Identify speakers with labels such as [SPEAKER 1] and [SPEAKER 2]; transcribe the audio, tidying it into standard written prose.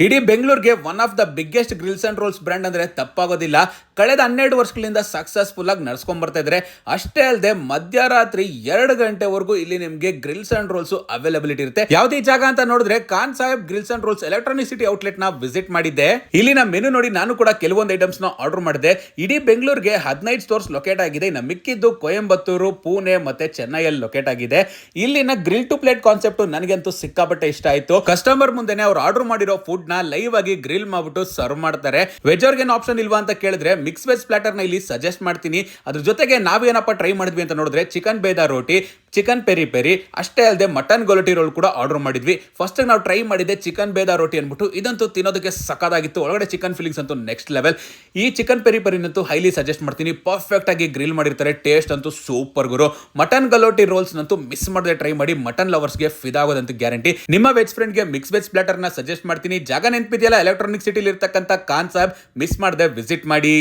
[SPEAKER 1] ಇಡೀ ಬೆಂಗಳೂರಿಗೆ one of the biggest grills and rolls brand ಅಂದ್ರೆ ತಪ್ಪಾಗೋದಿಲ್ಲ. ಕಳೆದ 12 ವರ್ಷಗಳಿಂದ ಸಕ್ಸಸ್ಫುಲ್ ಆಗಿ ನಡ್ಸ್ಕೊಂಡ್ ಬರ್ತಾ ಇದ್ರೆ. ಅಷ್ಟೇ ಅಲ್ಲದೆ ಮಧ್ಯರಾತ್ರಿ 2 ಗಂಟೆವರೆಗೂ ಇಲ್ಲಿ ನಿಮಗೆ ಗ್ರಿಲ್ಸ್ ಅಂಡ್ ರೋಲ್ಸ್ ಅವೈಲಬಿಲಿಟಿ ಇರುತ್ತೆ. ಯಾವ್ದೇ ಜಾಗ ಅಂತ ನೋಡಿದ್ರೆ Khan Saheb grills and rolls electronic city outlet ನ ವಿಸಿಟ್ ಮಾಡಿದ್ದೆ. ಇಲ್ಲಿನ ಮೆನು ನೋಡಿ ನಾನು ಕೂಡ ಕೆಲವೊಂದು ಐಟಮ್ಸ್ ನ ಆರ್ಡರ್ ಮಾಡಿದೆ. ಇಡೀ ಬೆಂಗಳೂರಿಗೆ 15 ಸ್ಟೋರ್ಸ್ ಲೊಕೇಟ್ ಆಗಿದೆ. ಇನ್ನು ಮಿಕ್ಕಿದ್ದು ಕೊಯಂಬತ್ತೂರು, ಪುಣೆ ಮತ್ತೆ ಚೆನ್ನೈಯಲ್ಲಿ ಲೊಕೇಟ್ ಆಗಿದೆ. ಇಲ್ಲಿನ ಗ್ರಿಲ್ ಟು ಪ್ಲೇಟ್ ಕಾನ್ಸೆಪ್ಟ್ ನನಗಂತೂ ಸಿಕ್ಕಾಪಟ್ಟೆ ಇಷ್ಟ ಆಯ್ತು. ಕಸ್ಟಮರ್ ಮುಂದೆನೆ ಅವ್ರು ಆರ್ಡರ್ ಮಾಡಿರೋ ಫುಡ್ ನ ಲೈವ್ ಆಗಿ ಗ್ರಿಲ್ ಮಾಡ್ಬಿಟ್ಟು ಸರ್ವ್ ಮಾಡ್ತಾರೆ. ವೆಜ್ ಅವ್ರಿಗೆ ಏನು ಆಪ್ಷನ್ ಇಲ್ವಾ ಅಂತ ಕೇಳಿದ್ರೆ ಮಿಕ್ಸ್ ವೆಜ್ ಪ್ಲಾಟರ್ ನ ಇಲ್ಲಿ ಸಜೆಸ್ಟ್ ಮಾಡ್ತೀನಿ. ಅದ್ರ ಜೊತೆಗೆ ನಾವೇನಪ್ಪ ಟ್ರೈ ಮಾಡಿದ್ವಿ ಅಂತ ನೋಡಿದ್ರೆ ಚಿಕನ್ ಬೇದಾ ರೋಟಿ, ಚಿಕನ್ ಪೆರಿ ಪೆರಿ, ಅಷ್ಟೇ ಅಲ್ಲದೆ ಮಟನ್ ಗೊಲಟಿ ರೋಲ್ ಕೂಡ ಆರ್ಡರ್ ಮಾಡಿದ್ವಿ. ಫಸ್ಟ್ ನಾವು ಟ್ರೈ ಮಾಡಿದ್ದೆ ಚಿಕನ್ ಬೇದಾ ರೋಟಿ ಅನ್ಬಿಟ್ಟು. ಇದಂತೂ ತಿನ್ನೋದಕ್ಕೆ ಸಖತ್ತಾಗಿತ್ತು. ಒಳಗಡೆ ಚಿಕನ್ ಫೀಲಿಂಗ್ಸ್ ಅಂತೂ ನೆಕ್ಸ್ಟ್ ಲೆವೆಲ್. ಈ ಚಿಕನ್ ಪೆರಿ ಪೆರಿನಂತೂ ಹೈಲಿ ಸಜೆಸ್ಟ್ ಮಾಡ್ತೀನಿ. ಪರ್ಫೆಕ್ಟ್ ಆಗಿ ಗ್ರಿಲ್ ಮಾಡಿರ್ತಾರೆ. ಟೇಸ್ಟ್ ಅಂತೂ ಸೂಪರ್ ಗುರು. ಮಟನ್ ಗಲೋಟಿ ರೋಲ್ಸ್ ನಂತೂ ಮಿಸ್ ಮಾಡದೆ ಟ್ರೈ ಮಾಡಿ. ಮಟನ್ ಲವರ್ಸ್ ಗೆ ಫಿದಾಗೋದಂತೂ ಗ್ಯಾರಂಟಿ. ನಿಮ್ಮ ವೆಜ್ ಫ್ರೆಂಡ್ ಗೆ ಮಿಕ್ಸ್ ವೆಜ್ ಪ್ಲಾಟರ್ ನ ಸಜೆಸ್ಟ್ ಮಾಡ್ತೀನಿ. ಜಾಗ ನೆನಪಿದೆಯಲ್ಲ, ಎಲೆಕ್ಟ್ರಾನಿಕ್ ಸಿಟಿಲಿ ಇರ್ತಕ್ಕಂಥ ಖಾನ್ ಸಾಹೇಬ್, ಮಿಸ್ ಮಾಡದೆ ವಿಸಿಟ್ ಮಾಡಿ.